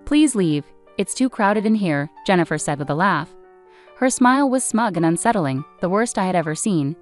Please leave. It's too crowded in here, Jennifer said with a laugh. Her smile was smug and unsettling, the worst I had ever seen.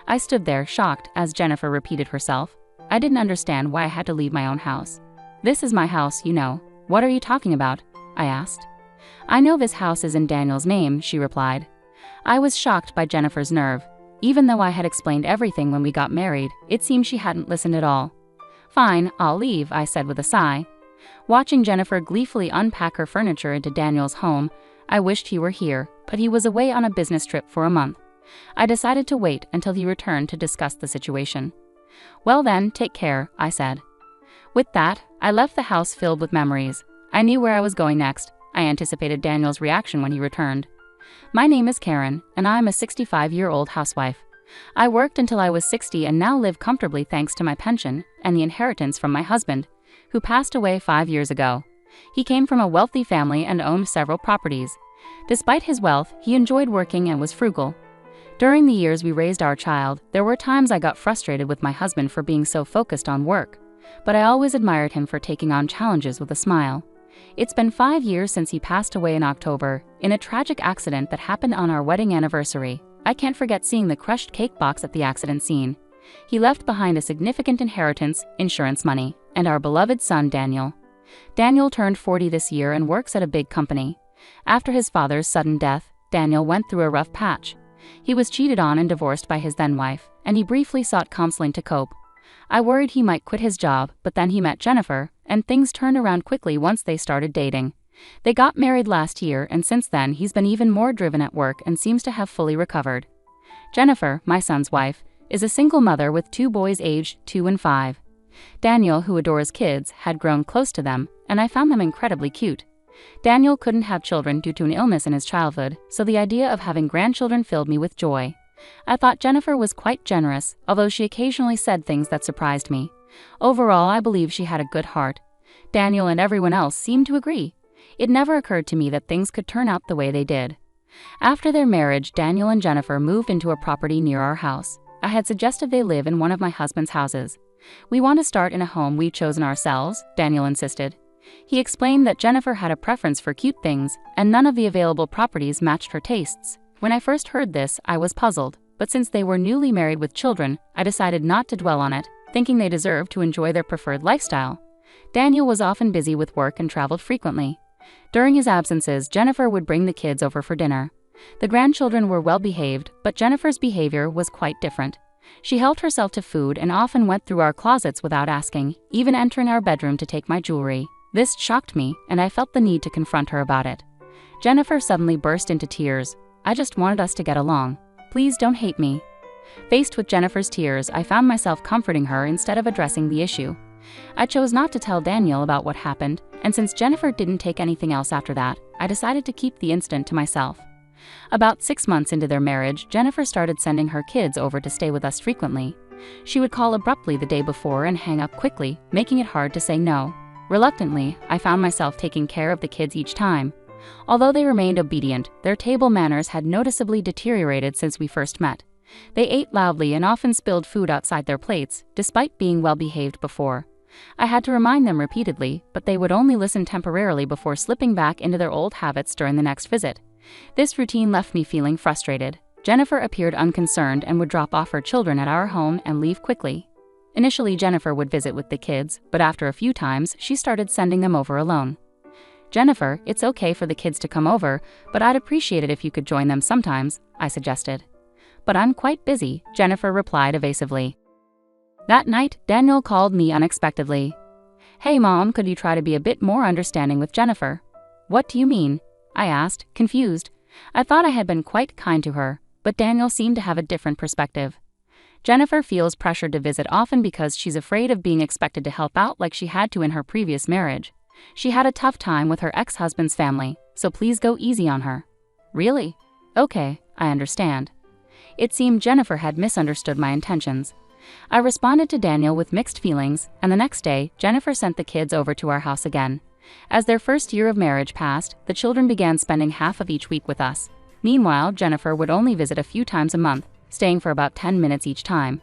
I stood there, shocked, as Jennifer repeated herself. I didn't understand why I had to leave my own house. This is my house, you know. What are you talking about? I asked. I know this house is in Daniel's name, she replied. I was shocked by Jennifer's nerve. Even though I had explained everything when we got married, it seemed she hadn't listened at all. Fine, I'll leave, I said with a sigh. Watching Jennifer gleefully unpack her furniture into Daniel's home, I wished he were here, but he was away on a business trip for a month. I decided to wait until he returned to discuss the situation. Well then, take care, I said. With that, I left the house filled with memories. I knew where I was going next. I anticipated Daniel's reaction when he returned. My name is Karen, and I'm a 65-year-old housewife. I worked until I was 60 and now live comfortably thanks to my pension and the inheritance from my husband, who passed away 5 years ago. He came from a wealthy family and owned several properties. Despite his wealth, he enjoyed working and was frugal. During the years we raised our child, there were times I got frustrated with my husband for being so focused on work, but I always admired him for taking on challenges with a smile. It's been 5 years since he passed away in October, in a tragic accident that happened on our wedding anniversary. I can't forget seeing the crushed cake box at the accident scene. He left behind a significant inheritance, insurance money, and our beloved son Daniel. Daniel turned 40 this year and works at a big company. After his father's sudden death, Daniel went through a rough patch. He was cheated on and divorced by his then-wife, and he briefly sought counseling to cope. I worried he might quit his job, but then he met Jennifer, and things turned around quickly once they started dating. They got married last year, and since then he's been even more driven at work and seems to have fully recovered. Jennifer, my son's wife, is a single mother with 2 boys aged 2 and 5. Daniel, who adores kids, had grown close to them, and I found them incredibly cute. Daniel couldn't have children due to an illness in his childhood, so the idea of having grandchildren filled me with joy. I thought Jennifer was quite generous, although she occasionally said things that surprised me. Overall, I believe she had a good heart. Daniel and everyone else seemed to agree. It never occurred to me that things could turn out the way they did. After their marriage, Daniel and Jennifer moved into a property near our house. I had suggested they live in one of my husband's houses. We want to start in a home we've chosen ourselves, Daniel insisted. He explained that Jennifer had a preference for cute things, and none of the available properties matched her tastes. When I first heard this, I was puzzled, but since they were newly married with children, I decided not to dwell on it, thinking they deserved to enjoy their preferred lifestyle. Daniel was often busy with work and traveled frequently. During his absences, Jennifer would bring the kids over for dinner. The grandchildren were well behaved, but Jennifer's behavior was quite different. She helped herself to food and often went through our closets without asking, even entering our bedroom to take my jewelry. This shocked me, and I felt the need to confront her about it. Jennifer suddenly burst into tears. I just wanted us to get along. Please don't hate me. Faced with Jennifer's tears, I found myself comforting her instead of addressing the issue. I chose not to tell Daniel about what happened, and since Jennifer didn't take anything else after that, I decided to keep the incident to myself. About 6 months into their marriage, Jennifer started sending her kids over to stay with us frequently. She would call abruptly the day before and hang up quickly, making it hard to say no. Reluctantly, I found myself taking care of the kids each time. Although they remained obedient, their table manners had noticeably deteriorated since we first met. They ate loudly and often spilled food outside their plates, despite being well-behaved before. I had to remind them repeatedly, but they would only listen temporarily before slipping back into their old habits during the next visit. This routine left me feeling frustrated. Jennifer appeared unconcerned and would drop off her children at our home and leave quickly. Initially, Jennifer would visit with the kids, but after a few times, she started sending them over alone. Jennifer, it's okay for the kids to come over, but I'd appreciate it if you could join them sometimes, I suggested. But I'm quite busy, Jennifer replied evasively. That night, Daniel called me unexpectedly. Hey Mom, could you try to be a bit more understanding with Jennifer? What do you mean? I asked, confused. I thought I had been quite kind to her, but Daniel seemed to have a different perspective. Jennifer feels pressured to visit often because she's afraid of being expected to help out like she had to in her previous marriage. She had a tough time with her ex-husband's family, so please go easy on her. Really? Okay, I understand. It seemed Jennifer had misunderstood my intentions. I responded to Daniel with mixed feelings, and the next day, Jennifer sent the kids over to our house again. As their first year of marriage passed, the children began spending half of each week with us. Meanwhile, Jennifer would only visit a few times a month, staying for about 10 minutes each time.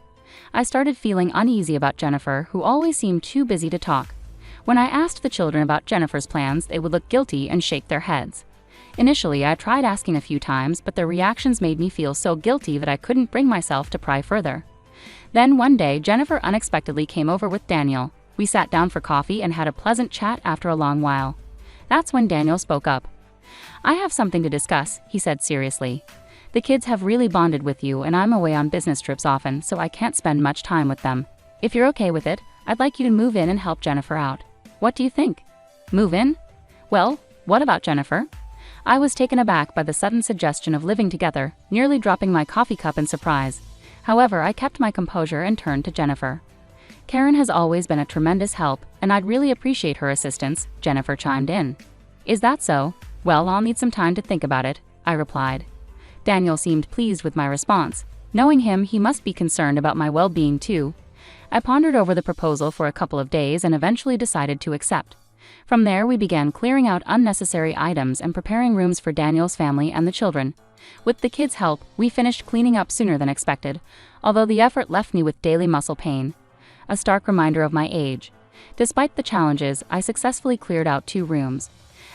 I started feeling uneasy about Jennifer, who always seemed too busy to talk. When I asked the children about Jennifer's plans, they would look guilty and shake their heads. Initially, I tried asking a few times, but their reactions made me feel so guilty that I couldn't bring myself to pry further. Then one day, Jennifer unexpectedly came over with Daniel. We sat down for coffee and had a pleasant chat after a long while. That's when Daniel spoke up. "I have something to discuss," he said seriously. "The kids have really bonded with you, and I'm away on business trips often, so I can't spend much time with them. If you're okay with it, I'd like you to move in and help Jennifer out. What do you think?" "Move in? Well, what about Jennifer?" I was taken aback by the sudden suggestion of living together, nearly dropping my coffee cup in surprise. However, I kept my composure and turned to Jennifer. "Karen has always been a tremendous help, and I'd really appreciate her assistance," Jennifer chimed in. "Is that so? Well, I'll need some time to think about it," I replied. Daniel seemed pleased with my response. Knowing him, he must be concerned about my well-being too. I pondered over the proposal for a couple of days and eventually decided to accept. From there, we began clearing out unnecessary items and preparing rooms for Daniel's family and the children. With the kids' help, we finished cleaning up sooner than expected, although the effort left me with daily muscle pain. A stark reminder of my age. Despite the challenges, I successfully cleared out 2 rooms.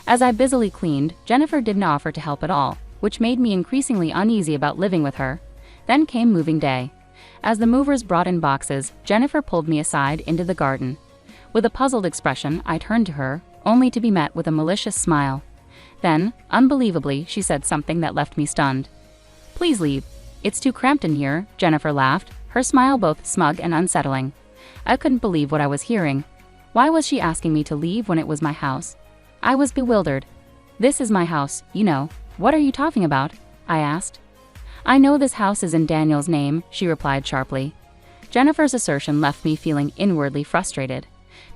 As I busily cleaned, Jennifer didn't offer to help at all, which made me increasingly uneasy about living with her. Then came moving day. As the movers brought in boxes, Jennifer pulled me aside into the garden. With a puzzled expression, I turned to her, only to be met with a malicious smile. Then, unbelievably, she said something that left me stunned. "Please leave. It's too cramped in here," Jennifer laughed, her smile both smug and unsettling. I couldn't believe what I was hearing. Why was she asking me to leave when it was my house? I was bewildered. "This is my house, you know. What are you talking about?" I asked. "I know this house is in Daniel's name," she replied sharply. Jennifer's assertion left me feeling inwardly frustrated.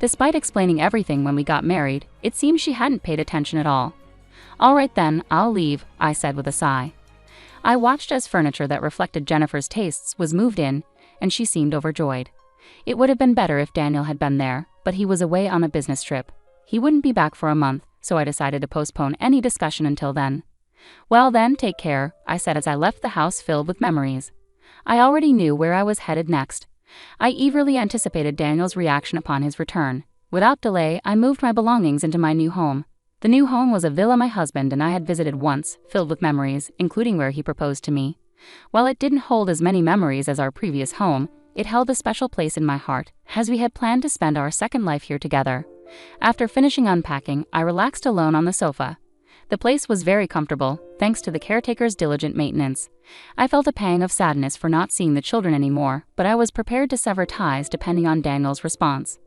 Despite explaining everything when we got married, it seemed she hadn't paid attention at all. "All right then, I'll leave," I said with a sigh. I watched as furniture that reflected Jennifer's tastes was moved in, and she seemed overjoyed. It would have been better if Daniel had been there, but he was away on a business trip. He wouldn't be back for a month, so I decided to postpone any discussion until then. "Well then, take care," I said as I left the house filled with memories. I already knew where I was headed next. I eagerly anticipated Daniel's reaction upon his return. Without delay, I moved my belongings into my new home. The new home was a villa my husband and I had visited once, filled with memories, including where he proposed to me. While it didn't hold as many memories as our previous home, it held a special place in my heart, as we had planned to spend our second life here together. After finishing unpacking, I relaxed alone on the sofa. The place was very comfortable, thanks to the caretaker's diligent maintenance. I felt a pang of sadness for not seeing the children anymore, but I was prepared to sever ties depending on Daniel's response.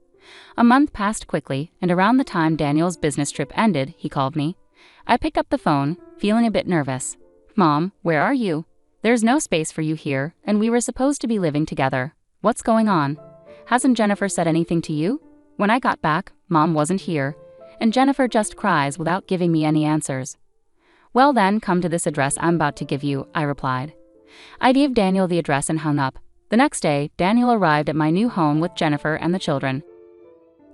A month passed quickly, and around the time Daniel's business trip ended, he called me. I picked up the phone, feeling a bit nervous. "Mom, where are you? There's no space for you here, and we were supposed to be living together. What's going on? Hasn't Jennifer said anything to you?" When I got back, Mom wasn't here, and Jennifer just cries without giving me any answers. "Well then, come to this address I'm about to give you," I replied. I gave Daniel the address and hung up. The next day, Daniel arrived at my new home with Jennifer and the children.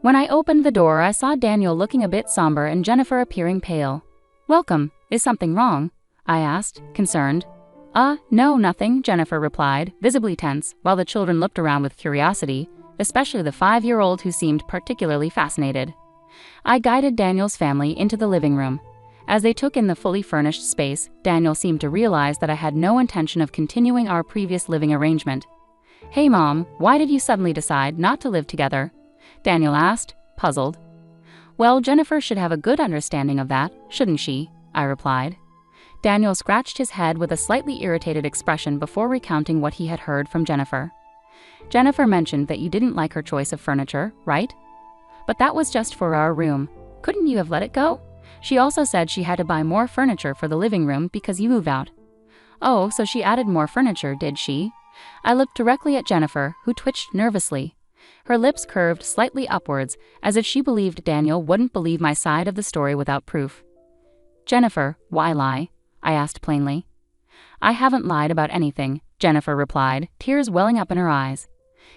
When I opened the door, I saw Daniel looking a bit somber and Jennifer appearing pale. "Welcome. Is something wrong?" I asked, concerned. No, nothing," Jennifer replied, visibly tense, while the children looked around with curiosity, especially the 5-year-old who seemed particularly fascinated. I guided Daniel's family into the living room. As they took in the fully furnished space, Daniel seemed to realize that I had no intention of continuing our previous living arrangement. "Hey Mom, why did you suddenly decide not to live together?" Daniel asked, puzzled. "Well, Jennifer should have a good understanding of that, shouldn't she?" I replied. Daniel scratched his head with a slightly irritated expression before recounting what he had heard from Jennifer. "Jennifer mentioned that you didn't like her choice of furniture, right? But that was just for our room. Couldn't you have let it go? She also said she had to buy more furniture for the living room because you moved out." "Oh, so she added more furniture, did she?" I looked directly at Jennifer, who twitched nervously. Her lips curved slightly upwards, as if she believed Daniel wouldn't believe my side of the story without proof. "Jennifer, why lie?" I asked plainly. "I haven't lied about anything," Jennifer replied, tears welling up in her eyes.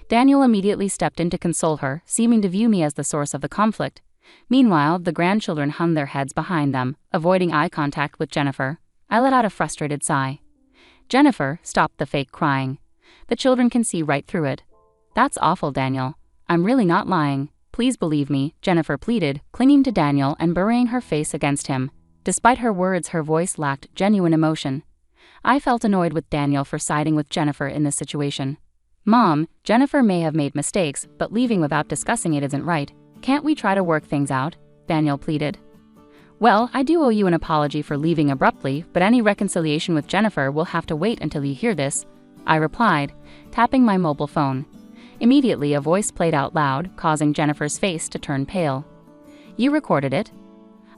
Daniel immediately stepped in to console her, seeming to view me as the source of the conflict. Meanwhile, the grandchildren hung their heads behind them, avoiding eye contact with Jennifer. I let out a frustrated sigh. "Jennifer, stop the fake crying. The children can see right through it." "That's awful, Daniel. I'm really not lying. Please believe me, Jennifer pleaded, clinging to Daniel and burying her face against him. Despite her words, her voice lacked genuine emotion. I felt annoyed with Daniel for siding with Jennifer in this situation. Mom, Jennifer may have made mistakes, but leaving without discussing it isn't right. Can't we try to work things out? Daniel pleaded. Well, I do owe you an apology for leaving abruptly, but any reconciliation with Jennifer will have to wait until you hear this, I replied, tapping my mobile phone. Immediately, a voice played out loud, causing Jennifer's face to turn pale. You recorded it?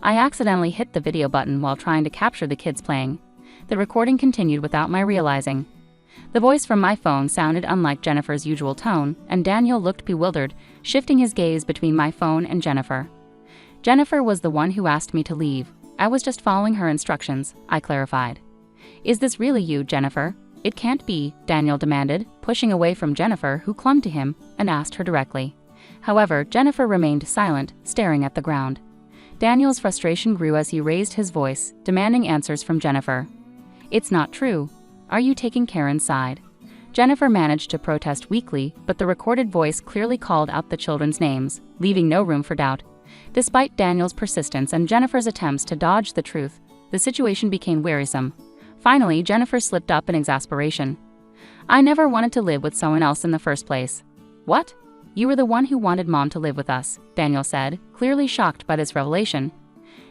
I accidentally hit the video button while trying to capture the kids playing. The recording continued without my realizing. The voice from my phone sounded unlike Jennifer's usual tone, and Daniel looked bewildered, shifting his gaze between my phone and Jennifer. Jennifer was the one who asked me to leave. I was just following her instructions, I clarified. Is this really you, Jennifer? It can't be, Daniel demanded, pushing away from Jennifer, who clung to him, and asked her directly. However, Jennifer remained silent, staring at the ground. Daniel's frustration grew as he raised his voice, demanding answers from Jennifer. It's not true. Are you taking Karen's side? Jennifer managed to protest weakly, but the recorded voice clearly called out the children's names, leaving no room for doubt. Despite Daniel's persistence and Jennifer's attempts to dodge the truth, the situation became wearisome. Finally, Jennifer slipped up in exasperation. I never wanted to live with someone else in the first place. What? You were the one who wanted Mom to live with us, Daniel said, clearly shocked by this revelation.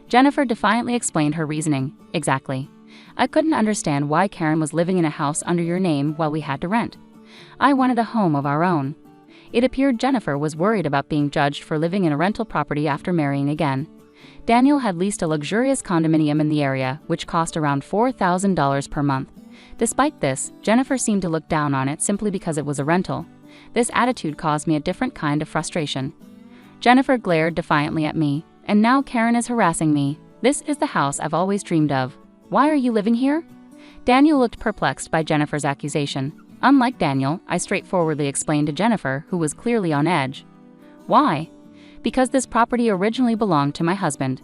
Jennifer defiantly explained her reasoning. Exactly. I couldn't understand why Karen was living in a house under your name while we had to rent. I wanted a home of our own. It appeared Jennifer was worried about being judged for living in a rental property after marrying again. Daniel had leased a luxurious condominium in the area, which cost around $4,000 per month. Despite this, Jennifer seemed to look down on it simply because it was a rental. This attitude caused me a different kind of frustration. Jennifer glared defiantly at me, and now Karen is harassing me. This is the house I've always dreamed of. Why are you living here? Daniel looked perplexed by Jennifer's accusation. Unlike Daniel, I straightforwardly explained to Jennifer, who was clearly on edge. Why? Because this property originally belonged to my husband.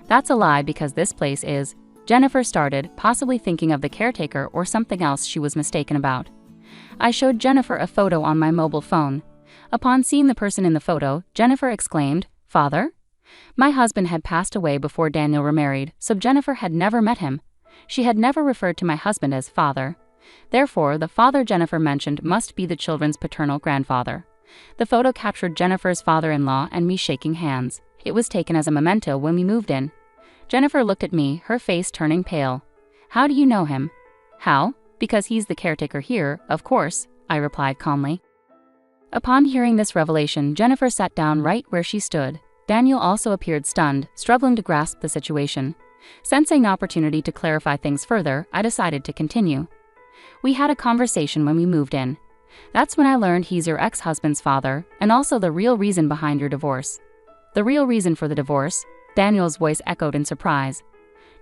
That's a lie because this place is, Jennifer started, possibly thinking of the caretaker or something else she was mistaken about. I showed Jennifer a photo on my mobile phone. Upon seeing the person in the photo, Jennifer exclaimed, "Father?" My husband had passed away before Daniel remarried, so Jennifer had never met him. She had never referred to my husband as father. Therefore, the father Jennifer mentioned must be the children's paternal grandfather. The photo captured Jennifer's father-in-law and me shaking hands. It was taken as a memento when we moved in. Jennifer looked at me, her face turning pale. How do you know him? How? Because he's the caretaker here, of course, I replied calmly. Upon hearing this revelation, Jennifer sat down right where she stood. Daniel also appeared stunned, struggling to grasp the situation. Sensing an opportunity to clarify things further, I decided to continue. We had a conversation when we moved in. That's when I learned he's your ex-husband's father, and also the real reason behind your divorce. The real reason for the divorce? Daniel's voice echoed in surprise.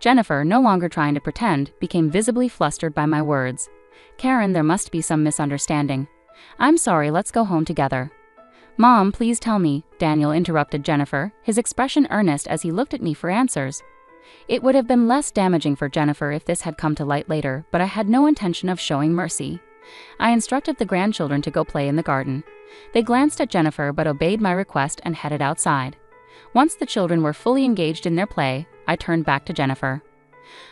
Jennifer, no longer trying to pretend, became visibly flustered by my words. Karen, there must be some misunderstanding. I'm sorry, let's go home together. Mom, please tell me, Daniel interrupted Jennifer, his expression earnest as he looked at me for answers. It would have been less damaging for Jennifer if this had come to light later, but I had no intention of showing mercy. I instructed the grandchildren to go play in the garden. They glanced at Jennifer but obeyed my request and headed outside. Once the children were fully engaged in their play, I turned back to Jennifer.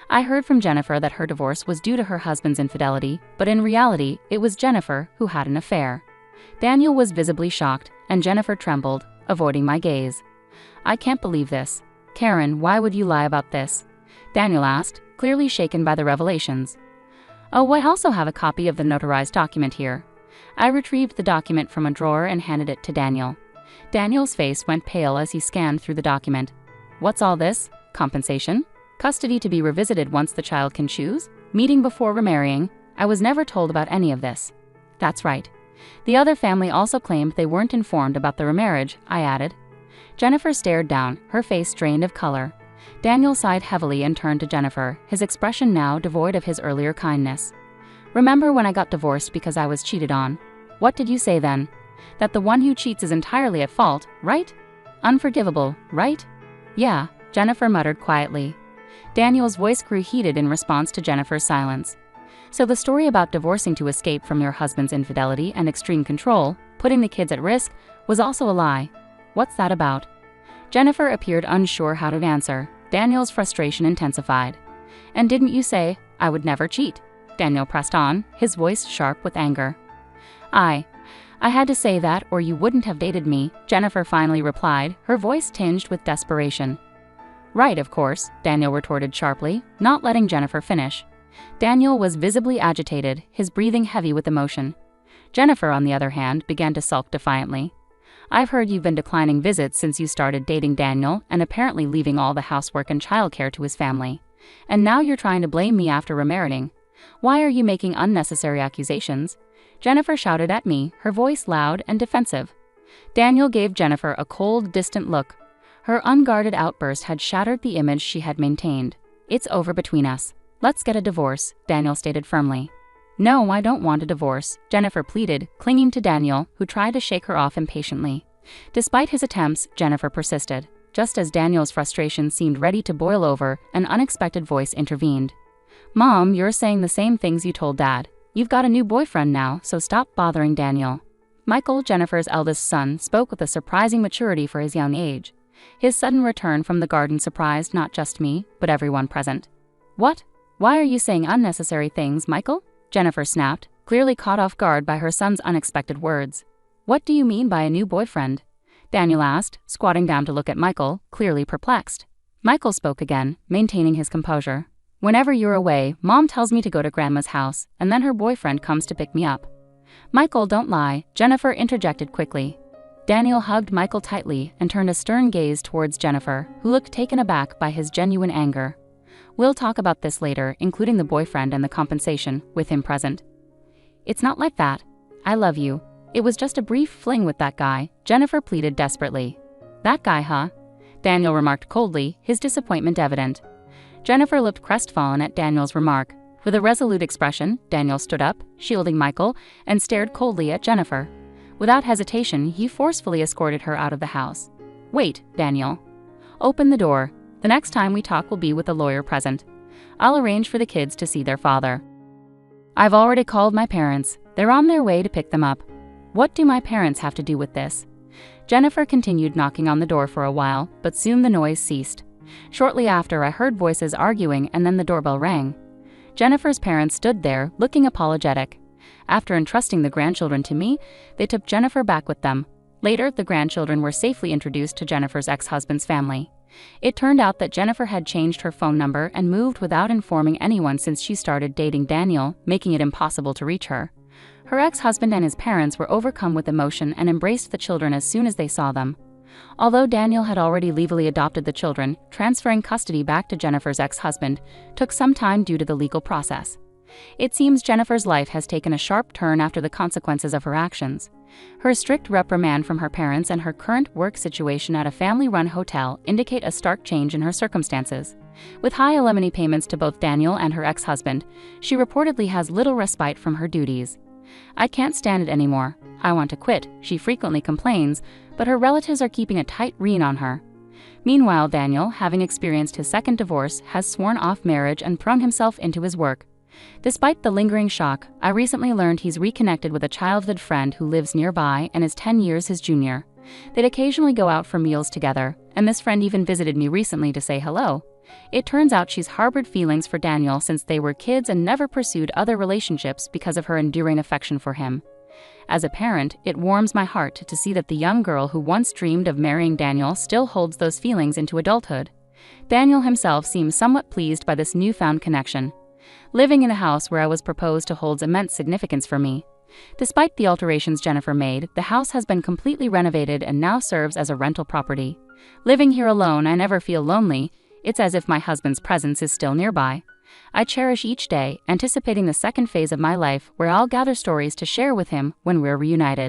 I heard from Jennifer that her divorce was due to her husband's infidelity, but in reality, it was Jennifer who had an affair. Daniel was visibly shocked, and Jennifer trembled, avoiding my gaze. I can't believe this. Karen, why would you lie about this? Daniel asked, clearly shaken by the revelations. Oh, I also have a copy of the notarized document here. I retrieved the document from a drawer and handed it to Daniel. Daniel's face went pale as he scanned through the document. What's all this? Compensation? Custody to be revisited once the child can choose? Meeting before remarrying? I was never told about any of this. That's right. The other family also claimed they weren't informed about the remarriage, I added. Jennifer stared down, her face drained of color. Daniel sighed heavily and turned to Jennifer, his expression now devoid of his earlier kindness. Remember when I got divorced because I was cheated on? What did you say then? That the one who cheats is entirely at fault, right? Unforgivable, right? Yeah, Jennifer muttered quietly. Daniel's voice grew heated in response to Jennifer's silence. So the story about divorcing to escape from your husband's infidelity and extreme control, putting the kids at risk, was also a lie. What's that about? Jennifer appeared unsure how to answer. Daniel's frustration intensified. And didn't you say I would never cheat? Daniel pressed on, his voice sharp with anger. I had to say that or you wouldn't have dated me, Jennifer finally replied, her voice tinged with desperation. Right, of course, Daniel retorted sharply, not letting Jennifer finish. Daniel was visibly agitated, his breathing heavy with emotion. Jennifer, on the other hand, began to sulk defiantly. I've heard you've been declining visits since you started dating Daniel and apparently leaving all the housework and childcare to his family. And now you're trying to blame me after remarrying. Why are you making unnecessary accusations? Jennifer shouted at me, her voice loud and defensive. Daniel gave Jennifer a cold, distant look. Her unguarded outburst had shattered the image she had maintained. It's over between us. Let's get a divorce, Daniel stated firmly. No, I don't want a divorce, Jennifer pleaded, clinging to Daniel, who tried to shake her off impatiently. Despite his attempts, Jennifer persisted. Just as Daniel's frustration seemed ready to boil over, an unexpected voice intervened. Mom, you're saying the same things you told Dad. You've got a new boyfriend now, so stop bothering Daniel. Michael, Jennifer's eldest son, spoke with a surprising maturity for his young age. His sudden return from the garden surprised not just me, but everyone present. What? Why are you saying unnecessary things, Michael? Jennifer snapped, clearly caught off guard by her son's unexpected words. What do you mean by a new boyfriend? Daniel asked, squatting down to look at Michael, clearly perplexed. Michael spoke again, maintaining his composure. Whenever you're away, Mom tells me to go to Grandma's house, and then her boyfriend comes to pick me up. Michael, don't lie, Jennifer interjected quickly. Daniel hugged Michael tightly and turned a stern gaze towards Jennifer, who looked taken aback by his genuine anger. We'll talk about this later, including the boyfriend and the compensation, with him present. It's not like that. I love you. It was just a brief fling with that guy, Jennifer pleaded desperately. That guy, huh? Daniel remarked coldly, his disappointment evident. Jennifer looked crestfallen at Daniel's remark. With a resolute expression, Daniel stood up, shielding Michael, and stared coldly at Jennifer. Without hesitation, he forcefully escorted her out of the house. Wait, Daniel. Open the door. The next time we talk will be with a lawyer present. I'll arrange for the kids to see their father. I've already called my parents. They're on their way to pick them up. What do my parents have to do with this? Jennifer continued knocking on the door for a while, but soon the noise ceased. Shortly after, I heard voices arguing and then the doorbell rang. Jennifer's parents stood there, looking apologetic. After entrusting the grandchildren to me, they took Jennifer back with them. Later, the grandchildren were safely introduced to Jennifer's ex-husband's family. It turned out that Jennifer had changed her phone number and moved without informing anyone since she started dating Daniel, making it impossible to reach her. Her ex-husband and his parents were overcome with emotion and embraced the children as soon as they saw them. Although Daniel had already legally adopted the children, transferring custody back to Jennifer's ex-husband took some time due to the legal process. It seems Jennifer's life has taken a sharp turn after the consequences of her actions. Her strict reprimand from her parents and her current work situation at a family-run hotel indicate a stark change in her circumstances. With high alimony payments to both Daniel and her ex-husband, she reportedly has little respite from her duties. I can't stand it anymore. I want to quit, she frequently complains, but her relatives are keeping a tight rein on her. Meanwhile, Daniel, having experienced his second divorce, has sworn off marriage and thrown himself into his work. Despite the lingering shock, I recently learned he's reconnected with a childhood friend who lives nearby and is 10 years his junior. They'd occasionally go out for meals together, and this friend even visited me recently to say hello. It turns out she's harbored feelings for Daniel since they were kids and never pursued other relationships because of her enduring affection for him. As a parent, it warms my heart to see that the young girl who once dreamed of marrying Daniel still holds those feelings into adulthood. Daniel himself seems somewhat pleased by this newfound connection. Living in a house where I was proposed to holds immense significance for me. Despite the alterations Jennifer made, the house has been completely renovated and now serves as a rental property. Living here alone, I never feel lonely. It's as if my husband's presence is still nearby. I cherish each day, anticipating the second phase of my life where I'll gather stories to share with him when we're reunited.